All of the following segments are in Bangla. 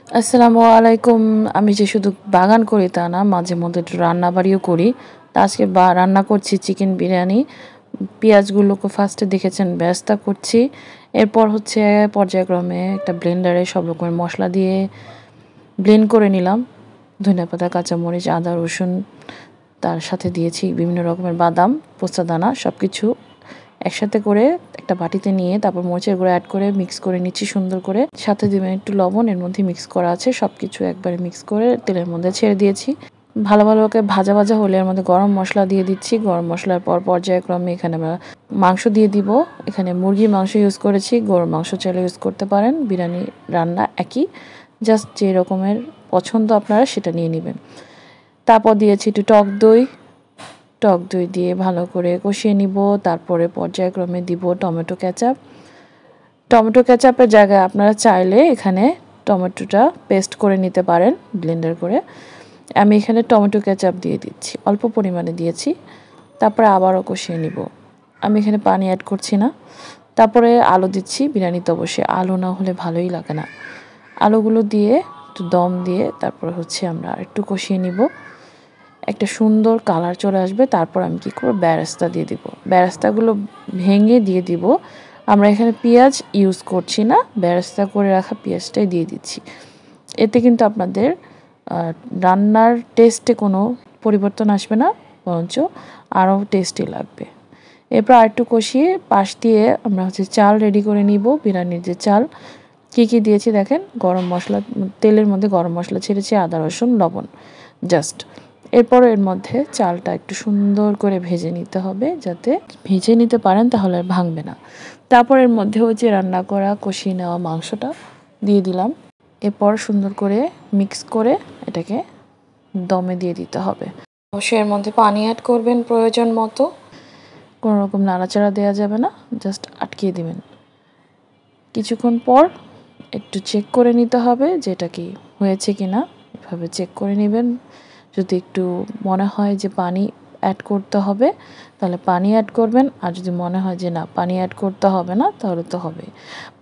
আসসালামু আলাইকুম। আমি যে শুধু বাগান করি তা না, মাঝে মধ্যে একটু রান্নাবাড়িও করি। তা আজকে রান্না করছি চিকেন বিরিয়ানি। পেঁয়াজগুলোকে ফার্স্টে দেখেছেন বেরেস্তা করছি। এরপর হচ্ছে পর্যায়ক্রমে একটা ব্লেন্ডারে সব রকমের মশলা দিয়ে ব্লেন্ড করে নিলাম। ধনেপাতা, কাঁচামরিচ, আদা, রসুন, তার সাথে দিয়েছি বিভিন্ন রকমের বাদাম, পোস্তা দানা, সব কিছু একসাথে করে একটা বাটিতে নিয়ে তারপর মরিচের গুঁড়ো অ্যাড করে মিক্স করে নিচ্ছি সুন্দর করে। সাথে দিবেন একটু লবণ, এর মধ্যে মিক্স করা আছে। সব কিছু একবারে মিক্স করে তেলের মধ্যে ছেড়ে দিয়েছি। ভালো ভালোকে ভাজা ভাজা হলে এর মধ্যে গরম মশলা দিয়ে দিচ্ছি। গরম মশলার পর পর্যায়ক্রমে এখানে আমরা মাংস দিয়ে দিব। এখানে মুরগির মাংস ইউজ করেছি, গরুর মাংস চাইলে ইউজ করতে পারেন। বিরিয়ানি রান্না একই, জাস্ট যে রকমের পছন্দ আপনারা সেটা নিয়ে নেবেন। তারপর দিয়েছি একটু টক দই দিয়ে ভালো করে কষিয়ে নিব। তারপরে পর্যায়ক্রমে দিব টমেটো কেচাপ। টমেটো কেচাপের জায়গায় আপনারা চাইলে এখানে টমেটোটা পেস্ট করে নিতে পারেন ব্লেন্ডার করে। আমি এখানে টমেটো কেচাপ দিয়ে দিচ্ছি, অল্প পরিমাণে দিয়েছি। তারপরে আবারও কষিয়ে নিব। আমি এখানে পানি অ্যাড করছি না। তারপরে আলু দিচ্ছি। বিরিয়ানিতে অবশ্যই আলু না হলে ভালোই লাগে না। আলুগুলো দিয়ে একটু দম দিয়ে তারপর হচ্ছে আমরা একটু কষিয়ে নিব। একটা সুন্দর কালার চলে আসবে। তারপর আমি কী করব, বেরেস্তা দিয়ে দিব। বেরেস্তাগুলো ভেঙে দিয়ে দিব। আমরা এখানে পেঁয়াজ ইউজ করছি না, বেরেস্তা করে রাখা পেঁয়াজটাই দিয়ে দিচ্ছি। এতে কিন্তু আপনাদের রান্নার টেস্টে কোনো পরিবর্তন আসবে না, বরঞ্চ আরও টেস্টি লাগবে। এরপর আরেকটু কষিয়ে পাশ দিয়ে আমরা হচ্ছে চাল রেডি করে নিব। বিরিয়ানির যে চাল কী কী দিয়েছি দেখেন, গরম মশলা, তেলের মধ্যে গরম মশলা ছেড়েছি, আদা, রসুন, লবণ, জাস্ট। এরপর এর মধ্যে চালটা একটু সুন্দর করে ভেজে নিতে হবে, যাতে ভেজে নিতে পারেন তাহলে আর ভাঙবে না। তারপর এর মধ্যে হচ্ছে রান্না করা কষিয়ে নেওয়া মাংসটা দিয়ে দিলাম। এরপর সুন্দর করে মিক্স করে এটাকে দমে দিয়ে দিতে হবে। অবশ্যই এর মধ্যে পানি অ্যাড করবেন প্রয়োজন মতো। কোনো রকম নাড়াচাড়া দেওয়া যাবে না, জাস্ট আটকিয়ে দিবেন। কিছুক্ষণ পর একটু চেক করে নিতে হবে যে এটা কি হয়েছে কি না। এভাবে চেক করে নেবেন। যদি একটু মনে হয় যে পানি অ্যাড করতে হবে তাহলে পানি অ্যাড করবেন, আর যদি মনে হয় যে না পানি অ্যাড করতে হবে না তাহলে তো হবে।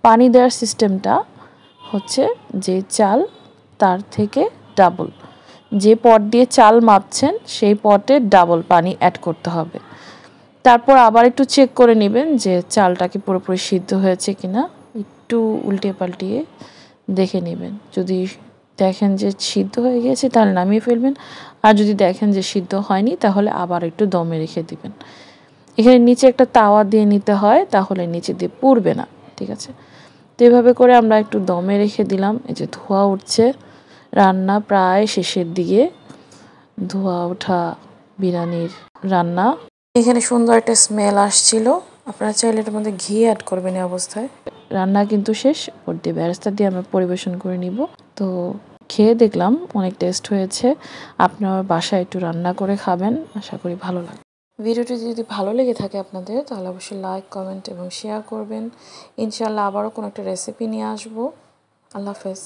পানি দেওয়ার সিস্টেমটা হচ্ছে যে চাল তার থেকে ডাবল, যে পট দিয়ে চাল মাপছেন সেই পটে ডাবল পানি অ্যাড করতে হবে। তারপর আবার একটু চেক করে নেবেন যে চালটা কি পুরোপুরি সিদ্ধ হয়েছে কিনা, একটু উল্টে পাল্টিয়ে দেখে নেবেন। যদি দেখেন যে সিদ্ধ হয়ে গিয়েছে তাহলে নামিয়ে ফেলবেন, আর যদি দেখেন যে সিদ্ধ হয়নি তাহলে আবার একটু দমে রেখে দিবেন। এখানে নিচে একটা তাওয়া দিয়ে নিতে হয়, তাহলে নিচে দিয়ে পুড়বে না, ঠিক আছে। তো এভাবে করে আমরা একটু দমে রেখে দিলাম। এই যে ধোঁয়া উঠছে, রান্না প্রায় শেষের দিকে। ধোঁয়া ওঠা বিরিয়ানির রান্না, এখানে সুন্দর একটা স্মেল আসছিল। আপনারা চাইলে এটার মধ্যে ঘি অ্যাড করবেন এই অবস্থায়। রান্না কিন্তু শেষ। ওপর দিয়ে বেরেস্তা দিয়ে আমরা পরিবেশন করে নিব। তো খেয়ে দেখলাম অনেক টেস্ট হয়েছে। আপনার বাসায় একটু রান্না করে খাবেন, আশা করি ভালো লাগবে। ভিডিওটি যদি ভালো লেগে থাকে আপনাদের তাহলে অবশ্যই লাইক, কমেন্ট এবং শেয়ার করবেন। ইনশাআল্লাহ আবারও কোনো একটা রেসিপি নিয়ে আসবো। আল্লাহ হাফেজ।